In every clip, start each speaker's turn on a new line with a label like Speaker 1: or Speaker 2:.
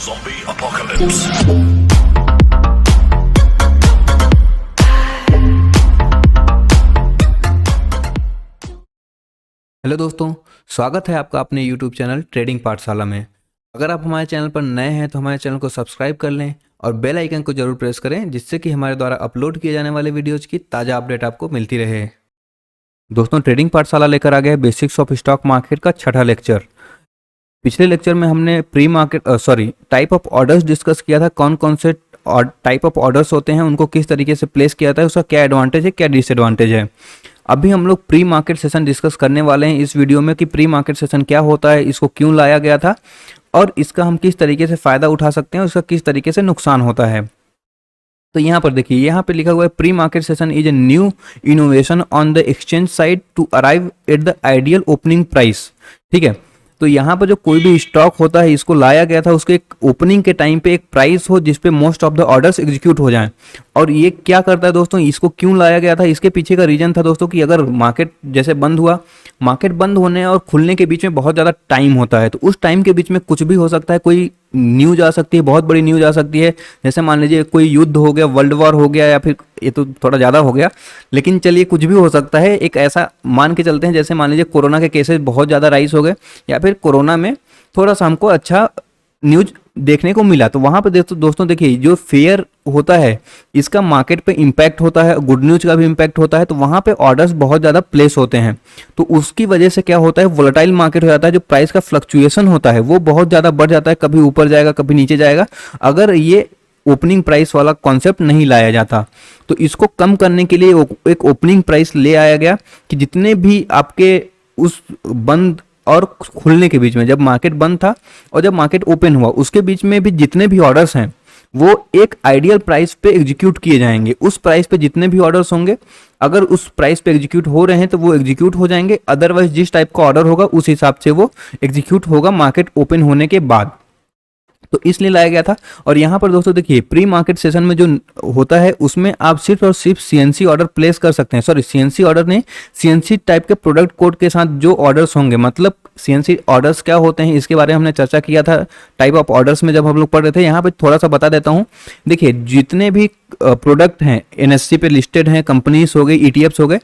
Speaker 1: Zombie apocalypse.
Speaker 2: Hello दोस्तों, स्वागत है आपका अपने YouTube चैनल ट्रेडिंग पाठशाला में। अगर आप हमारे चैनल पर नए हैं तो हमारे चैनल को सब्सक्राइब कर लें और बेल आइकन को जरूर प्रेस करें, जिससे कि हमारे द्वारा अपलोड किए जाने वाले वीडियोज़ की ताज़ा अपडेट आपको मिलती रहे। दोस्तों, ट्रेडिंग पाठशाला लेकर आ गया बेसिक्स ऑफ स्टॉक मार्केट का छठा लेक्चर। पिछले लेक्चर में हमने टाइप ऑफ ऑर्डर्स डिस्कस किया था। कौन कौन से टाइप ऑफ ऑर्डर्स होते हैं, उनको किस तरीके से प्लेस किया जाता है, उसका क्या एडवांटेज है, क्या डिसएडवांटेज है। अभी हम लोग प्री मार्केट सेशन डिस्कस करने वाले हैं इस वीडियो में कि प्री मार्केट सेशन क्या होता है, इसको क्यों लाया गया था और इसका हम किस तरीके से फ़ायदा उठा सकते हैं और इसका किस तरीके से नुकसान होता है। तो यहाँ पर देखिए, यहाँ पे लिखा हुआ है pre market session is a new innovation on the exchange side to arrive at the ideal opening price. ठीक है, तो यहाँ पर जो कोई भी स्टॉक होता है इसको लाया गया था, उसके एक ओपनिंग के टाइम पे एक प्राइस हो जिसपे most of the orders execute हो जाएं। और ये क्या करता है दोस्तों, इसको क्यों लाया गया था, इसके पीछे का रीजन था दोस्तों कि अगर मार्केट जैसे बंद हुआ, मार्केट बंद होने और खुलने के बीच में बहुत ज़्यादा टाइम होता है, तो उस टाइम के बीच में कुछ भी हो सकता है। कोई न्यूज आ सकती है, बहुत बड़ी न्यूज आ सकती है, जैसे मान लीजिए कोई युद्ध हो गया, वर्ल्ड वॉर हो गया, या फिर ये तो थोड़ा ज़्यादा हो गया, लेकिन चलिए कुछ भी हो सकता है। एक ऐसा मान के चलते हैं जैसे मान लीजिए कोरोना के केसेस बहुत ज़्यादा राइज हो गए, या फिर कोरोना में थोड़ा सा हमको अच्छा न्यूज देखने को मिला, तो वहाँ पे दोस्तों देखिए, जो फेयर होता है इसका मार्केट पे इम्पैक्ट होता है, गुड न्यूज का भी इम्पैक्ट होता है, तो वहाँ पे ऑर्डर्स बहुत ज़्यादा प्लेस होते हैं। तो उसकी वजह से क्या होता है, वोलेटाइल मार्केट हो जाता है, जो प्राइस का फ्लक्चुएशन होता है वो बहुत ज़्यादा बढ़ जाता है, कभी ऊपर जाएगा कभी नीचे जाएगा, अगर ये ओपनिंग प्राइस वाला कॉन्सेप्ट नहीं लाया जाता। तो इसको कम करने के लिए एक ओपनिंग प्राइस ले आया गया कि जितने भी आपके उस बंद और खुलने के बीच में, जब मार्केट बंद था और जब मार्केट ओपन हुआ, उसके बीच में भी जितने भी ऑर्डर्स हैं वो एक आइडियल प्राइस पे एग्जीक्यूट किए जाएंगे। उस प्राइस पे जितने भी ऑर्डर्स होंगे, अगर उस प्राइस पे एग्जीक्यूट हो रहे हैं तो वो एग्जीक्यूट हो जाएंगे, अदरवाइज जिस टाइप का ऑर्डर होगा उस हिसाब से वो एग्जीक्यूट होगा मार्केट ओपन होने के बाद। तो इसलिए लाया गया था। और यहाँ पर दोस्तों देखिए, प्री मार्केट सेशन में जो होता है उसमें आप सिर्फ और सिर्फ सीएनसी ऑर्डर प्लेस कर सकते हैं। सीएनसी ऑर्डर नहीं, सीएनसी टाइप के प्रोडक्ट कोड के साथ जो ऑर्डर्स होंगे। मतलब सीएनसी ऑर्डर्स क्या होते हैं इसके बारे में हमने चर्चा किया था टाइप ऑफ ऑर्डर्स में जब हम लोग पढ़ रहे थे। यहाँ पे थोड़ा सा बता देता हूँ। देखिए, जितने भी प्रोडक्ट हैं एनएससी पे लिस्टेड हैं, कंपनीज हो गई, ईटीएफ्स हो गए,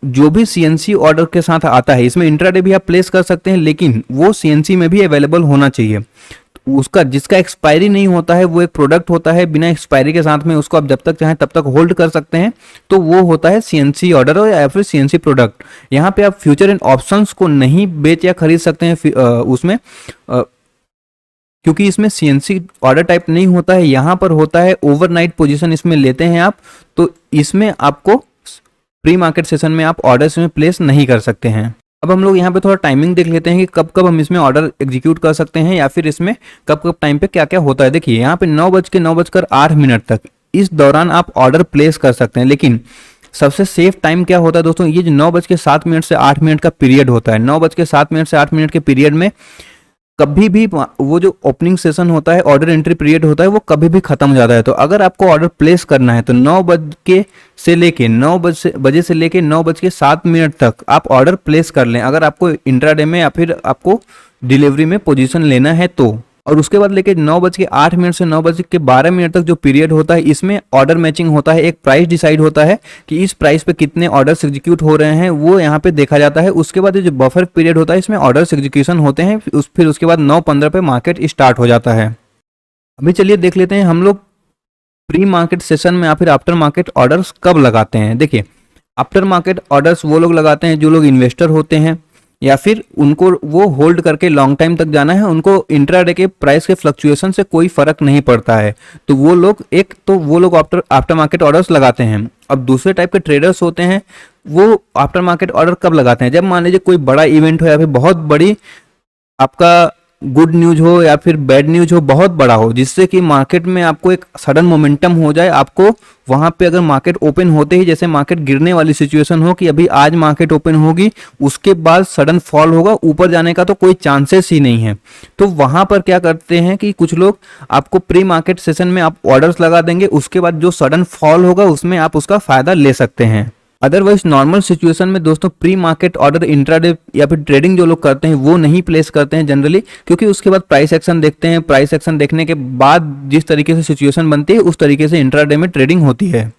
Speaker 2: जो भी सीएनसी ऑर्डर के साथ आता है, इसमें इंट्राडे भी आप प्लेस कर सकते हैं, लेकिन वो सीएनसी में भी अवेलेबल होना चाहिए। उसका जिसका एक्सपायरी नहीं होता है वो एक प्रोडक्ट होता है, बिना एक्सपायरी के साथ में उसको आप जब तक चाहें तब तक होल्ड कर सकते हैं, तो वो होता है सीएनसी ऑर्डर या फिर सीएनसी प्रोडक्ट। यहाँ पे आप फ्यूचर एंड ऑप्शंस को नहीं बेच या खरीद सकते हैं उसमें, क्योंकि इसमें सीएनसी ऑर्डर टाइप नहीं होता है। यहाँ पर होता है ओवरनाइट पोजीशन इसमें लेते हैं आप, तो इसमें आपको प्री मार्केट सेशन में आप ऑर्डर्स में प्लेस नहीं कर सकते हैं। अब हम लोग यहाँ पे थोड़ा टाइमिंग देख लेते हैं कि कब कब हम इसमें ऑर्डर एग्जीक्यूट कर सकते हैं, या फिर इसमें कब कब टाइम पे क्या क्या होता है। देखिए, यहाँ पे 9:08 तक इस दौरान आप ऑर्डर प्लेस कर सकते हैं, लेकिन सबसे सेफ टाइम क्या होता है दोस्तों, ये जो 9:07 से 8 का पीरियड होता है, 9:07 से 8 के पीरियड में कभी भी वो जो ओपनिंग सेशन होता है, ऑर्डर एंट्री पीरियड होता है, वो कभी भी खत्म हो जाता है। तो अगर आपको ऑर्डर प्लेस करना है तो 9 बजे से लेके 9:07 तक आप ऑर्डर प्लेस कर लें, अगर आपको इंट्राडे में या फिर आपको डिलीवरी में पोजीशन लेना है तो। और उसके बाद लेके 9:08 से 9:12 तक जो पीरियड होता है, इसमें ऑर्डर मैचिंग होता है, एक प्राइस डिसाइड होता है कि इस प्राइस पे कितने ऑर्डर्स एग्जीक्यूट हो रहे हैं, वो यहाँ पे देखा जाता है। उसके बाद जो बफर पीरियड होता है, इसमें ऑर्डर्स एग्जीक्यूशन होते हैं, फिर उसके बाद 9:15 पे मार्केट स्टार्ट हो जाता है। अभी चलिए देख लेते हैं हम लोग प्री मार्केट सेशन में या फिर आफ्टर मार्केट ऑर्डर्स कब लगाते हैं। देखिए, आफ्टर मार्केट ऑर्डर्स वो लोग लगाते हैं जो लोग इन्वेस्टर होते हैं, या फिर उनको वो होल्ड करके लॉन्ग टाइम तक जाना है, उनको इंट्राडे के प्राइस के फ्लक्चुएशन से कोई फर्क नहीं पड़ता है, तो वो लोग आफ्टर मार्केट ऑर्डर्स लगाते हैं। अब दूसरे टाइप के ट्रेडर्स होते हैं, वो आफ्टर मार्केट ऑर्डर कब लगाते हैं, जब मान लीजिए कोई बड़ा इवेंट हो या फिर बहुत बड़ी आपका गुड न्यूज हो या फिर बैड न्यूज हो, बहुत बड़ा हो, जिससे कि मार्केट में आपको एक सडन मोमेंटम हो जाए। आपको वहां पे अगर मार्केट ओपन होते ही जैसे मार्केट गिरने वाली सिचुएशन हो कि अभी आज मार्केट ओपन होगी, उसके बाद सडन फॉल होगा, ऊपर जाने का तो कोई चांसेस ही नहीं है, तो वहां पर क्या करते हैं कि कुछ लोग आपको प्री मार्केट सेशन में आप ऑर्डर्स लगा देंगे, उसके बाद जो सडन फॉल होगा उसमें आप उसका फायदा ले सकते हैं। अदरवाइज नॉर्मल सिचुएशन में दोस्तों प्री मार्केट ऑर्डर इंट्राडे या फिर ट्रेडिंग जो लोग करते हैं वो नहीं प्लेस करते हैं जनरली, क्योंकि उसके बाद प्राइस एक्शन देखते हैं, प्राइस एक्शन देखने के बाद जिस तरीके से सिचुएशन बनती है उस तरीके से इंट्राडे में ट्रेडिंग होती है।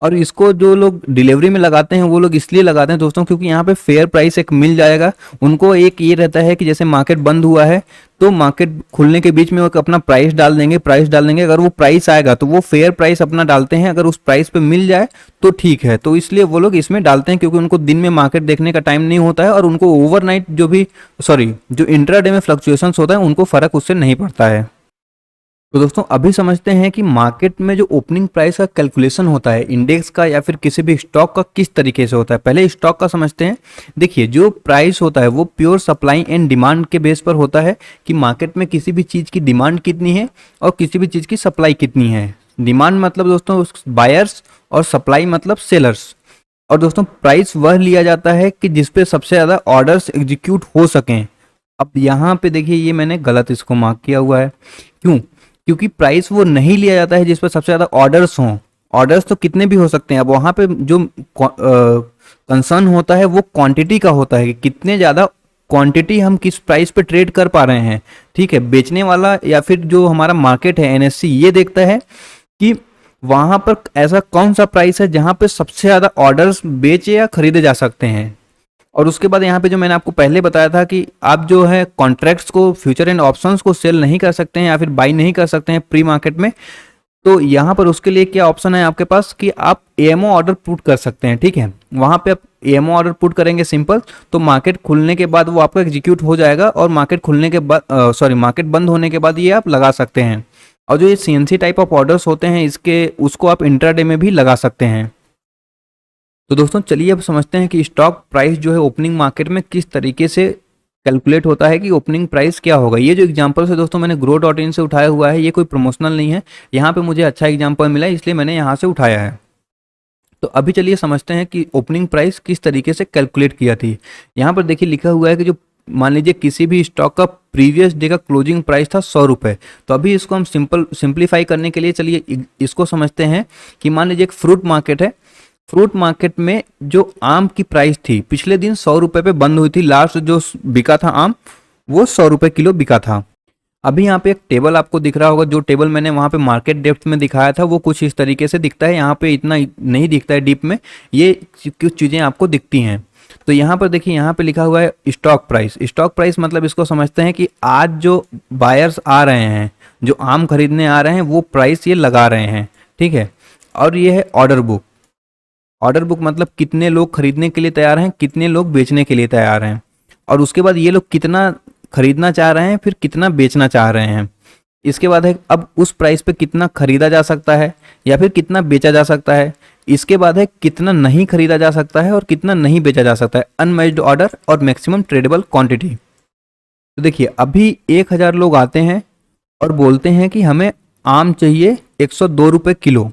Speaker 2: और इसको जो लोग डिलीवरी में लगाते हैं वो लोग इसलिए लगाते हैं दोस्तों क्योंकि यहाँ पे फेयर प्राइस एक मिल जाएगा उनको। एक ये रहता है कि जैसे मार्केट बंद हुआ है तो मार्केट खुलने के बीच में वो अपना प्राइस डाल देंगे, अगर वो प्राइस आएगा तो वो फेयर प्राइस अपना डालते हैं, अगर उस प्राइस पे मिल जाए तो ठीक है। तो इसलिए वो लोग इसमें डालते हैं क्योंकि उनको दिन में मार्केट देखने का टाइम नहीं होता है और उनको ओवरनाइट जो इंट्राडे में फ्लक्चुएशंस होता है उनको फर्क उससे नहीं पड़ता है। तो दोस्तों अभी समझते हैं कि मार्केट में जो ओपनिंग प्राइस का कैलकुलेशन होता है इंडेक्स का या फिर किसी भी स्टॉक का किस तरीके से होता है। पहले स्टॉक का समझते हैं। देखिए जो प्राइस होता है वो प्योर सप्लाई एंड डिमांड के बेस पर होता है कि मार्केट में किसी भी चीज़ की डिमांड कितनी है और किसी भी चीज़ की सप्लाई कितनी है। डिमांड मतलब दोस्तों बायर्स और सप्लाई मतलब सेलर्स। और दोस्तों प्राइस वह लिया जाता है कि जिसपे सबसे ज़्यादा ऑर्डर्स एग्जीक्यूट हो सकें। अब यहाँ पे देखिए ये मैंने गलत इसको मार्क किया हुआ है, क्यों? क्योंकि प्राइस वो नहीं लिया जाता है जिस पर सबसे ज़्यादा ऑर्डर्स हों। ऑर्डर्स तो कितने भी हो सकते हैं, अब वहाँ पे जो कंसर्न होता है वो क्वांटिटी का होता है कि कितने ज़्यादा क्वांटिटी हम किस प्राइस पे ट्रेड कर पा रहे हैं। ठीक है, बेचने वाला या फिर जो हमारा मार्केट है एनएससी ये देखता है कि वहाँ पर ऐसा कौन सा प्राइस है जहाँ पे सबसे ज़्यादा ऑर्डर्स बेचे या खरीदे जा सकते हैं। और उसके बाद यहाँ पे जो मैंने आपको पहले बताया था कि आप जो है कॉन्ट्रैक्ट्स को, फ्यूचर एंड ऑप्शंस को सेल नहीं कर सकते हैं या फिर बाई नहीं कर सकते हैं प्री मार्केट में। तो यहाँ पर उसके लिए क्या ऑप्शन है आपके पास कि आप एएमओ ऑर्डर पुट कर सकते हैं। ठीक है, वहाँ पे आप एएमओ ऑर्डर पुट करेंगे सिंपल, तो मार्केट खुलने के बाद वो आपका एग्जीक्यूट हो जाएगा और मार्केट खुलने के बाद मार्केट बंद होने के बाद ये आप लगा सकते हैं। और जो ये सीएनसी टाइप ऑफ ऑर्डर्स होते हैं उसको आप इंट्राडे में भी लगा सकते हैं। तो दोस्तों चलिए अब समझते हैं कि स्टॉक प्राइस जो है ओपनिंग मार्केट में किस तरीके से कैलकुलेट होता है कि ओपनिंग प्राइस क्या होगा। ये जो एग्जांपल है दोस्तों मैंने grow.in से उठाया हुआ है, ये कोई प्रमोशनल नहीं है, यहाँ पे मुझे अच्छा एग्जांपल मिला इसलिए मैंने यहाँ से उठाया है। तो अभी चलिए समझते हैं कि ओपनिंग प्राइस किस तरीके से कैलकुलेट किया थी। यहाँ पर देखिए लिखा हुआ है कि जो मान लीजिए किसी भी स्टॉक का प्रीवियस डे का क्लोजिंग प्राइस था 100 रुपये। तो अभी इसको हम सिंप्लीफाई करने के लिए चलिए इसको समझते हैं कि मान लीजिए एक फ्रूट मार्केट है। फ्रूट मार्केट में जो आम की प्राइस थी पिछले दिन 100 रुपये पे बंद हुई थी, लास्ट जो बिका था आम वो 100 रुपये किलो बिका था। अभी यहाँ पे एक टेबल आपको दिख रहा होगा, जो टेबल मैंने वहाँ पे मार्केट डेप्थ में दिखाया था वो कुछ इस तरीके से दिखता है। यहाँ पे इतना नहीं दिखता है डीप में, ये कुछ चीज़ें आपको दिखती हैं। तो यहाँ पर देखिए यहाँ पे लिखा हुआ है स्टॉक प्राइस। स्टॉक प्राइस मतलब इसको समझते हैं कि आज जो बायर्स आ रहे हैं, जो आम खरीदने आ रहे हैं वो प्राइस ये लगा रहे हैं। ठीक है, और ये है ऑर्डर बुक। ऑर्डर बुक मतलब कितने लोग खरीदने के लिए तैयार हैं, कितने लोग बेचने के लिए तैयार हैं, और उसके बाद ये लोग कितना खरीदना चाह रहे हैं फिर कितना बेचना चाह रहे हैं। इसके बाद है अब उस प्राइस पे कितना खरीदा जा सकता है या फिर कितना बेचा जा सकता है। इसके बाद है कितना नहीं खरीदा जा सकता है और कितना नहीं बेचा जा सकता है, अनमैच्ड ऑर्डर और मैक्सिमम ट्रेडेबल क्वांटिटी। तो देखिए अभी 1000 लोग आते हैं और बोलते हैं कि हमें आम चाहिए 102 रुपये किलो।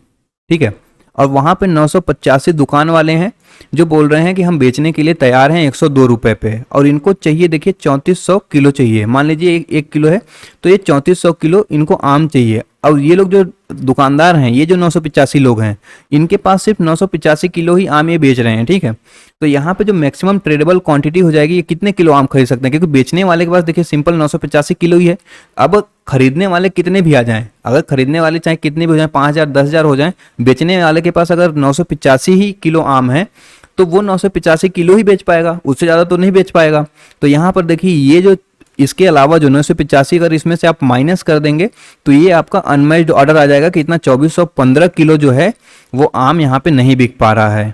Speaker 2: ठीक है, और वहाँ पे 985 दुकान वाले हैं जो बोल रहे हैं कि हम बेचने के लिए तैयार हैं 102 रुपये पे, और इनको चाहिए देखिए 3400 किलो चाहिए। मान लीजिए एक किलो है तो ये 3400 किलो इनको आम चाहिए। और ये लोग जो दुकानदार हैं, ये जो 985 लोग हैं, इनके पास सिर्फ 985 किलो ही आम ये बेच रहे हैं। ठीक है, तो यहाँ पे जो मैक्सिमम ट्रेडेबल क्वांटिटी हो जाएगी, ये कितने किलो आम खरीद सकते हैं, क्योंकि बेचने वाले के पास देखिए सिंपल 985 किलो ही है। अब खरीदने वाले कितने भी आ जाएं, अगर खरीदने वाले चाहे कितने भी हो जाएं, 5000 10,000 हो जाएं, बेचने वाले के पास अगर 985 ही किलो आम है तो वो 985 किलो ही बेच पाएगा, उससे ज़्यादा तो नहीं बेच पाएगा। तो यहाँ पर देखिए ये जो इसके अलावा जो 985 अगर इसमें से आप माइनस कर देंगे तो ये आपका अनमैच्ड ऑर्डर आ जाएगा कि इतना 2415 किलो जो है वो आम यहाँ पे नहीं बिक पा रहा है।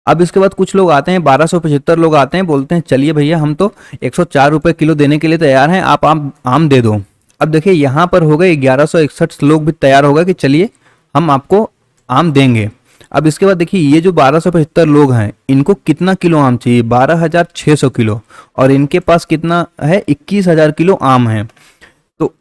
Speaker 2: अब इसके बाद कुछ लोग आते हैं, 1275 लोग आते हैं, बोलते हैं चलिए भैया हम तो 104 रुपये किलो देने के लिए तैयार हैं, आप आम दे दो। अब देखिए यहाँ पर हो गए 1161 लोग भी तैयार होगा कि चलिए हम आपको आम देंगे। अब इसके बाद देखिए ये जो 1275 लोग हैं इनको कितना किलो आम चाहिए, 12,600 किलो, और इनके पास कितना है 21,000 किलो आम है। तो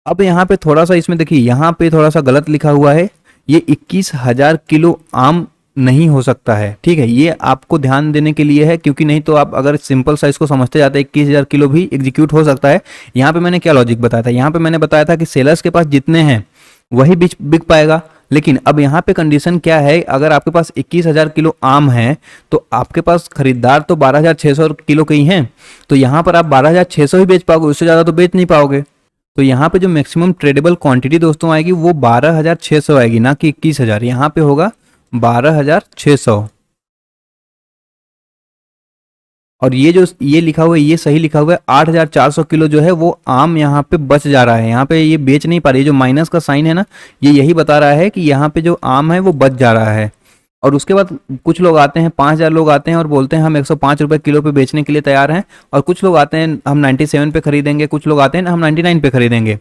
Speaker 2: अब यहाँ पे थोड़ा सा इसमें देखिए यहाँ पे थोड़ा सा गलत लिखा हुआ है, ये 21,000 किलो आम नहीं हो सकता है। ठीक है, ये आपको ध्यान देने के लिए है, क्योंकि नहीं तो आप अगर सिंपल साइज को समझते जाते 21,000 किलो भी एग्जीक्यूट हो सकता है। यहाँ पे मैंने क्या लॉजिक बताया था, यहाँ पे मैंने बताया था कि सेलर्स के पास जितने हैं वही बिक पाएगा, लेकिन अब यहाँ पे कंडीशन क्या है, अगर आपके पास 21,000 किलो आम है तो आपके पास खरीदार तो 12,600 किलो के ही हैं, तो यहाँ पर आप 12,600 ही बेच पाओगे, उससे ज़्यादा तो बेच नहीं पाओगे। तो यहाँ पे जो मैक्सिमम ट्रेडेबल क्वांटिटी दोस्तों आएगी वो 12,600 आएगी, ना कि 21,000। यहाँ पे होगा 12,600। और ये लिखा हुआ है, ये सही लिखा हुआ है, 8,400 किलो जो है वो आम यहाँ पे बच जा रहा है। यहाँ पे ये बेच नहीं पा रही, जो माइनस का साइन है ना, ये यही बता रहा है कि यहाँ पे जो आम है वो बच जा रहा है। और उसके बाद कुछ लोग आते हैं, 5,000 लोग आते हैं और बोलते हैं हम 105 रुपये किलो पे बेचने के लिए तैयार हैं। और कुछ लोग आते हैं हम 97 पे खरीदेंगे, कुछ लोग आते हैं हम 99 पे खरीदेंगे।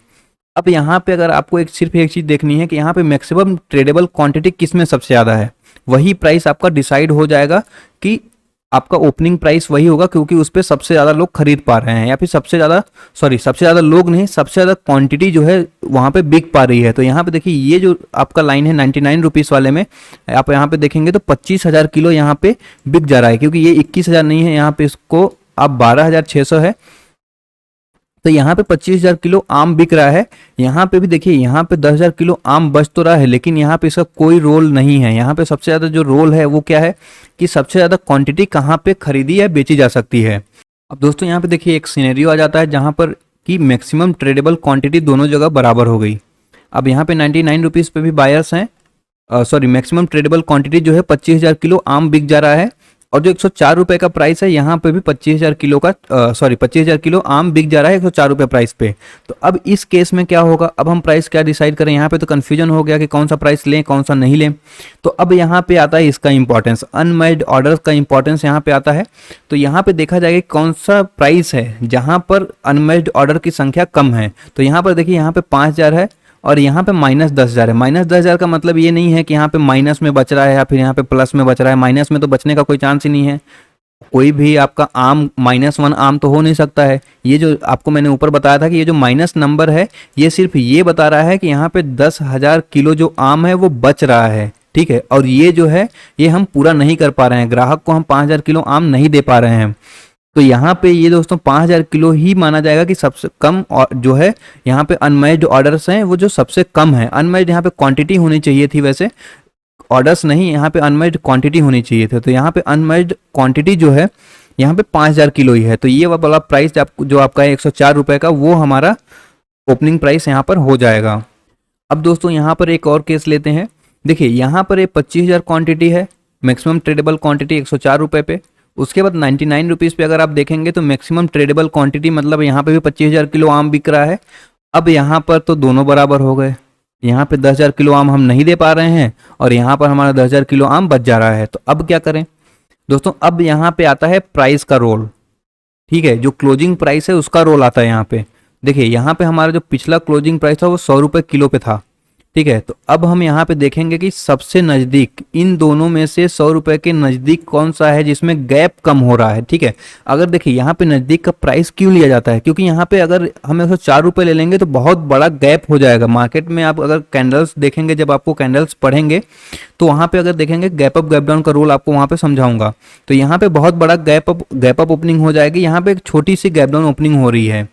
Speaker 2: अब यहाँ पे अगर आपको सिर्फ एक चीज़ देखनी है कि यहाँ पे मैक्सिमम ट्रेडेबल क्वांटिटी किस में सबसे ज़्यादा है, वही प्राइस आपका डिसाइड हो जाएगा कि आपका ओपनिंग प्राइस वही होगा, क्योंकि उस पर सबसे ज़्यादा लोग खरीद पा रहे हैं, या फिर सबसे ज़्यादा लोग नहीं, सबसे ज़्यादा क्वांटिटी जो है वहाँ पे बिक पा रही है। तो यहाँ पे देखिए ये जो आपका लाइन है 99 रुपीज़ वाले में, आप यहाँ पे देखेंगे तो 25,000 किलो यहाँ पे बिक जा रहा है, क्योंकि ये 21,000 नहीं है, यहाँ पे इसको आप 12,600 है, तो यहाँ पे 25,000 किलो आम बिक रहा है। यहाँ पे भी देखिए, यहाँ पे 10,000 किलो आम बच तो रहा है, लेकिन यहाँ पे इसका कोई रोल नहीं है। यहाँ पे सबसे ज़्यादा जो रोल है वो क्या है कि सबसे ज़्यादा क्वांटिटी कहाँ पे खरीदी या बेची जा सकती है। अब दोस्तों यहाँ पे देखिए एक सिनेरियो आ जाता है जहाँ पर कि मैक्सिमम ट्रेडेबल क्वांटिटी दोनों जगह बराबर हो गई। अब यहाँ पे 99 रुपीज़ पे भी बायर्स हैं, मैक्सिमम ट्रेडेबल क्वांटिटी जो है 25,000 किलो आम बिक जा रहा है, और जो 104 रुपये का प्राइस है यहाँ पे भी 25,000 किलो का 25,000 किलो आम बिक जा रहा है 104 रुपये प्राइस पे। तो अब इस केस में क्या होगा, अब हम प्राइस क्या डिसाइड करें, यहाँ पे तो कन्फ्यूजन हो गया कि कौन सा प्राइस लें कौन सा नहीं लें। तो अब यहाँ पे आता है इसका इंपॉर्टेंस, अनमेच्ड ऑर्डर का इंपॉर्टेंस यहाँ पे आता है। तो यहाँ पे देखा जाएगा कौन सा प्राइस है जहाँ पर अनमेच्ड ऑर्डर की संख्या कम है। तो यहाँ पर देखिए, यहाँ पे 5,000 है और यहाँ पे -10,000 है। -10,000 का मतलब ये नहीं है कि यहाँ पे माइनस में बच रहा है या फिर यहाँ पे प्लस में बच रहा है, माइनस में तो बचने का कोई चांस ही नहीं है। कोई भी आपका आम -1 आम तो हो नहीं सकता है। ये जो आपको मैंने ऊपर बताया था कि ये जो माइनस नंबर है, ये सिर्फ ये बता रहा है कि यहाँ पे 10,000 किलो जो आम है वो बच रहा है, ठीक है। और ये जो है ये हम पूरा नहीं कर पा रहे हैं, ग्राहक को हम 5,000 किलो आम नहीं दे पा रहे हैं। तो यहाँ पे ये दोस्तों 5,000 किलो ही माना जाएगा कि सबसे कम, और जो है यहाँ पे अनमेच्ड ऑर्डर्स हैं वो जो सबसे कम है। अनमेच्ड यहाँ पे क्वांटिटी होनी चाहिए थी, वैसे ऑर्डर्स नहीं, यहाँ पे अनमेच्ड क्वांटिटी होनी चाहिए थे। तो यहाँ पे अनमेच्ड क्वांटिटी जो है यहाँ पे 5,000 किलो ही है। तो ये वाला प्राइस जो आपका है 104 रुपये का, वो हमारा ओपनिंग प्राइस यहाँ पर हो जाएगा। अब दोस्तों यहाँ पर एक और केस लेते हैं। देखिए यहाँ पर एक 25,000 क्वांटिटी है, मैक्सिमम ट्रेडेबल क्वांटिटी 104 रुपये पे। उसके बाद 99 रुपीज़ पे अगर आप देखेंगे तो मैक्सिमम ट्रेडेबल क्वांटिटी, मतलब यहाँ पे भी 25,000 किलो आम बिक रहा है। अब यहाँ पर तो दोनों बराबर हो गए, यहाँ पे 10,000 किलो आम हम नहीं दे पा रहे हैं और यहाँ पर हमारा 10,000 किलो आम बच जा रहा है। तो अब क्या करें दोस्तों, अब यहाँ पे आता है प्राइस का रोल, ठीक है। जो क्लोजिंग प्राइस है उसका रोल आता है यहाँ पे। देखिए यहाँ पे हमारा जो पिछला क्लोजिंग प्राइस था वो 100 रुपये किलो पे था, ठीक है। तो अब हम यहाँ पे देखेंगे कि सबसे नज़दीक इन दोनों में से 100 रुपये के नज़दीक कौन सा है जिसमें गैप कम हो रहा है, ठीक है। अगर देखिए यहाँ पे नज़दीक का प्राइस क्यों लिया जाता है, क्योंकि यहाँ पे अगर हम 104 रुपये ले लेंगे तो बहुत बड़ा गैप हो जाएगा मार्केट में। आप अगर कैंडल्स देखेंगे, जब आपको कैंडल्स पढ़ेंगे तो वहाँ पे अगर देखेंगे गैप अप गैप डाउन का रोल आपको वहाँ पे समझाऊंगा। तो यहाँ पे बहुत बड़ा गैप अप ओपनिंग हो जाएगी, यहाँ पे एक छोटी सी गैप डाउन ओपनिंग हो रही है,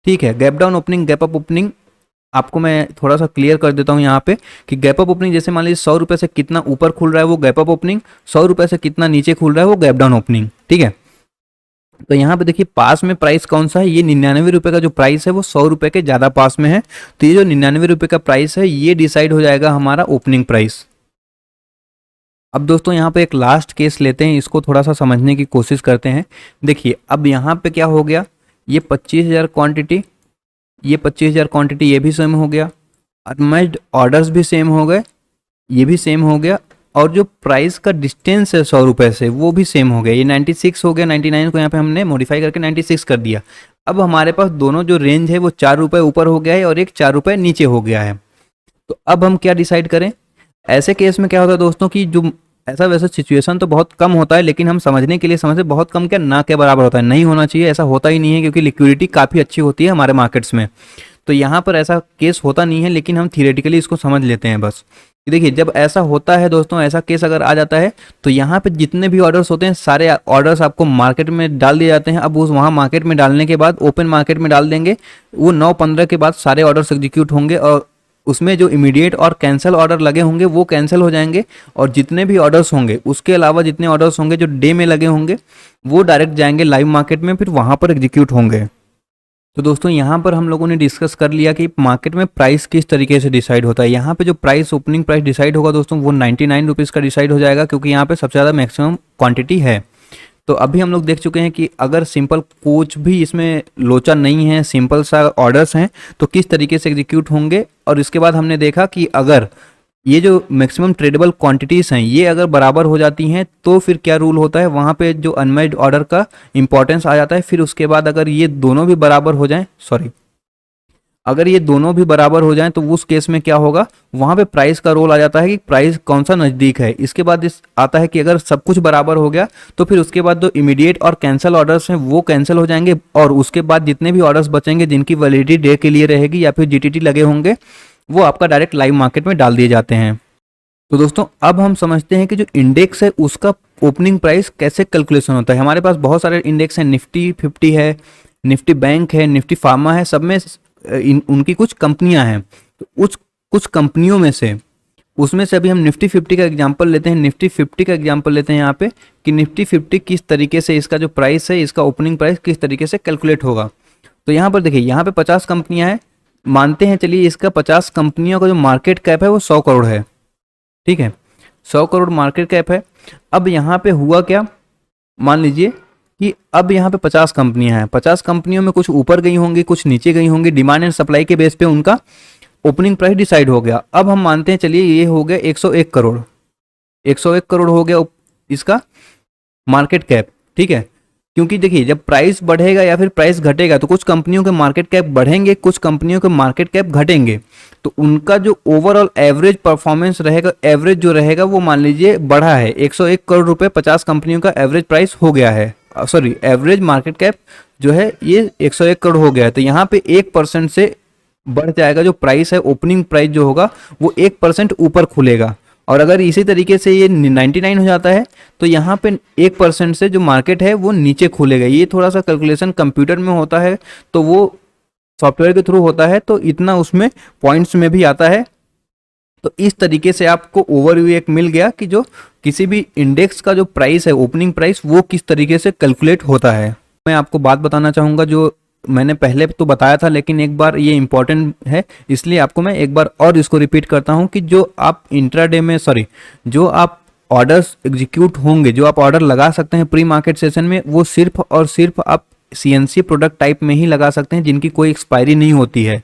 Speaker 2: ठीक है। Gap down opening, gap up opening आपको मैं थोड़ा सा क्लियर कर देता हूँ यहाँ पे कि गैप अप ओपनिंग, जैसे मान लीजिए 100 रुपये से कितना ऊपर खुल रहा है वो गैप अप ओपनिंग, 100 रुपये से कितना नीचे खुल रहा है वो गैप डाउन ओपनिंग, ठीक है। तो यहाँ पे देखिए पास में प्राइस कौन सा है, ये 99 रुपये का जो प्राइस है वो 100 रुपये के ज़्यादा पास में है। तो ये जो 99 रुपये का प्राइस है ये डिसाइड हो जाएगा हमारा ओपनिंग प्राइस। अब दोस्तों यहाँ पे एक लास्ट केस लेते हैं, इसको थोड़ा सा समझने की कोशिश करते हैं। देखिए अब यहाँ पे क्या हो गया, ये 25,000 क्वांटिटी, ये 25,000 क्वांटिटी, ये भी सेम हो गया, अनमैच्ड ऑर्डर्स भी सेम हो गए, ये भी सेम हो गया, और जो प्राइस का डिस्टेंस है 100 रुपये से वो भी सेम हो गया। ये 96 हो गया, 99 को यहाँ पे हमने मॉडिफाई करके 96 कर दिया। अब हमारे पास दोनों जो रेंज है वो 4 रुपये ऊपर हो गया है और एक 4 रुपये नीचे हो गया है। तो अब हम क्या डिसाइड करें, ऐसे केस में क्या होता है दोस्तों कि जो ऐसा वैसा सिचुएशन तो बहुत कम होता है, लेकिन हम समझने के लिए समझते बहुत कम, क्या ना के बराबर होता है, नहीं होना चाहिए, ऐसा होता ही नहीं है, क्योंकि लिक्विडिटी काफ़ी अच्छी होती है हमारे मार्केट्स में। तो यहाँ पर ऐसा केस होता नहीं है, लेकिन हम थियोरेटिकली इसको समझ लेते हैं बस। देखिए जब ऐसा होता है दोस्तों, ऐसा केस अगर आ जाता है तो यहाँ पे जितने भी ऑर्डर्स होते हैं सारे ऑर्डर्स आपको मार्केट में डाल दिए जाते हैं। अब उस वहाँ मार्केट में डालने के बाद ओपन मार्केट में डाल देंगे, वो 9:15 के बाद सारे ऑर्डर्स एग्जीक्यूट होंगे और उसमें जो इमीडिएट और कैंसिल ऑर्डर लगे होंगे वो कैंसिल हो जाएंगे, और जितने भी ऑर्डर्स होंगे उसके अलावा जितने ऑर्डर्स होंगे जो डे में लगे होंगे वो डायरेक्ट जाएंगे लाइव मार्केट में, फिर वहाँ पर एग्जीक्यूट होंगे। तो दोस्तों यहाँ पर हम लोगों ने डिस्कस कर लिया कि मार्केट में प्राइस किस तरीके से डिसाइड होता है। यहाँ पे जो प्राइस ओपनिंग प्राइस डिसाइड होगा दोस्तों वो 99 रुपीज़ का डिसाइड हो जाएगा, क्योंकि यहाँ पे सबसे ज़्यादा मैक्सिमम क्वांटिटी है। तो अभी हम लोग देख चुके हैं कि अगर सिंपल कुछ भी इसमें लोचा नहीं है, सिंपल सा ऑर्डर्स हैं, तो किस तरीके से एग्जीक्यूट होंगे। और इसके बाद हमने देखा कि अगर ये जो मैक्सिमम ट्रेडेबल क्वांटिटीज़ हैं ये अगर बराबर हो जाती हैं तो फिर क्या रूल होता है, वहाँ पे जो अनमेच्ड ऑर्डर का इंपॉर्टेंस आ जाता है। फिर उसके बाद अगर ये दोनों भी बराबर हो जाएं, अगर ये दोनों भी बराबर हो जाएं तो उस केस में क्या होगा, वहाँ पे प्राइस का रोल आ जाता है कि प्राइस कौन सा नज़दीक है। इसके बाद इस आता है कि अगर सब कुछ बराबर हो गया तो फिर उसके बाद जो इमीडिएट और कैंसिल ऑर्डर्स हैं वो कैंसिल हो जाएंगे, और उसके बाद जितने भी ऑर्डर्स बचेंगे जिनकी वैलिडिटी डे के लिए रहेगी या फिर जीटीटी लगे होंगे वो आपका डायरेक्ट लाइव मार्केट में डाल दिए जाते हैं। तो दोस्तों अब हम समझते हैं कि जो इंडेक्स है उसका ओपनिंग प्राइस कैसे कैलकुलेशन होता है। हमारे पास बहुत सारे इंडेक्स हैं, निफ्टी 50 है, निफ्टी बैंक है, निफ्टी फार्मा है, सब में उनकी कुछ कंपनियां हैं। तो कुछ कंपनियों में से उसमें से अभी हम निफ्टी 50 का एग्जांपल लेते हैं। निफ्टी 50 का एग्जांपल लेते हैं यहाँ पे कि निफ्टी 50 किस तरीके से इसका जो प्राइस है, इसका ओपनिंग प्राइस किस तरीके से कैलकुलेट होगा। तो यहाँ पर देखिए, यहाँ पे 50 कंपनियां हैं, मानते हैं चलिए इसका 50 कंपनियों का जो मार्केट कैप है वो 100 करोड़ है। ठीक है, 100 करोड़ मार्केट कैप है। अब यहाँ पे हुआ क्या, मान लीजिए कि अब यहाँ पे 50 कंपनियां हैं, 50 कंपनियों में कुछ ऊपर गई होंगी, कुछ नीचे गई होंगी, डिमांड एंड सप्लाई के बेस पे उनका ओपनिंग प्राइस डिसाइड हो गया। अब हम मानते हैं चलिए ये हो गया 101 करोड़, 101 करोड़ हो गया इसका मार्केट कैप। ठीक है, क्योंकि देखिए जब प्राइस बढ़ेगा या फिर प्राइस घटेगा तो कुछ कंपनियों के मार्केट कैप बढ़ेंगे, कुछ कंपनियों के मार्केट कैप घटेंगे, तो उनका जो ओवरऑल एवरेज परफॉर्मेंस रहेगा, एवरेज जो रहेगा वो मान लीजिए बढ़ा है। 101 करोड़ रुपए 50 कंपनियों का एवरेज प्राइस हो गया है, सॉरी एवरेज मार्केट कैप जो है ये 101 करोड़ हो गया है। तो यहाँ पे 1% से बढ़ जाएगा जो प्राइस है, ओपनिंग प्राइस जो होगा वो 1% ऊपर खुलेगा। और अगर इसी तरीके से ये 99 हो जाता है तो यहाँ पे 1% से जो मार्केट है वो नीचे खुलेगा। ये थोड़ा सा कैलकुलेशन कंप्यूटर में होता है तो वो सॉफ्टवेयर के थ्रू होता है, तो इतना उसमें पॉइंट्स में भी आता है। तो इस तरीके से आपको ओवरव्यू एक मिल गया कि जो किसी भी इंडेक्स का जो प्राइस है, ओपनिंग प्राइस, वो किस तरीके से कैलकुलेट होता है। मैं आपको बात बताना चाहूँगा जो मैंने पहले तो बताया था, लेकिन एक बार ये इंपॉर्टेंट है इसलिए आपको मैं एक बार और इसको रिपीट करता हूँ कि जो आप इंट्राडे में जो आप ऑर्डर्स एग्जीक्यूट होंगे, जो आप ऑर्डर लगा सकते हैं प्री मार्केट सेशन में, वो सिर्फ और सिर्फ आप सीएनसी प्रोडक्ट टाइप में ही लगा सकते हैं जिनकी कोई एक्सपायरी नहीं होती है।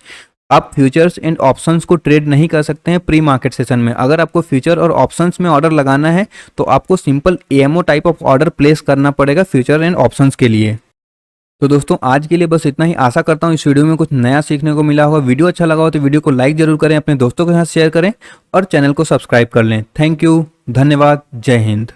Speaker 2: आप फ्यूचर्स एंड ऑप्शंस को ट्रेड नहीं कर सकते हैं प्री मार्केट सेशन में। अगर आपको फ्यूचर और ऑप्शंस में ऑर्डर लगाना है तो आपको simple AMO type of order place करना पड़ेगा फ्यूचर एंड ऑप्शंस के लिए। तो दोस्तों आज के लिए बस इतना ही। आशा करता हूँ इस वीडियो में कुछ नया सीखने को मिला होगा। वीडियो अच्छा लगा हो तो वीडियो को लाइक जरूर करें, अपने दोस्तों के साथ शेयर करें और चैनल को सब्सक्राइब कर लें। थैंक यू, धन्यवाद, जय हिंद।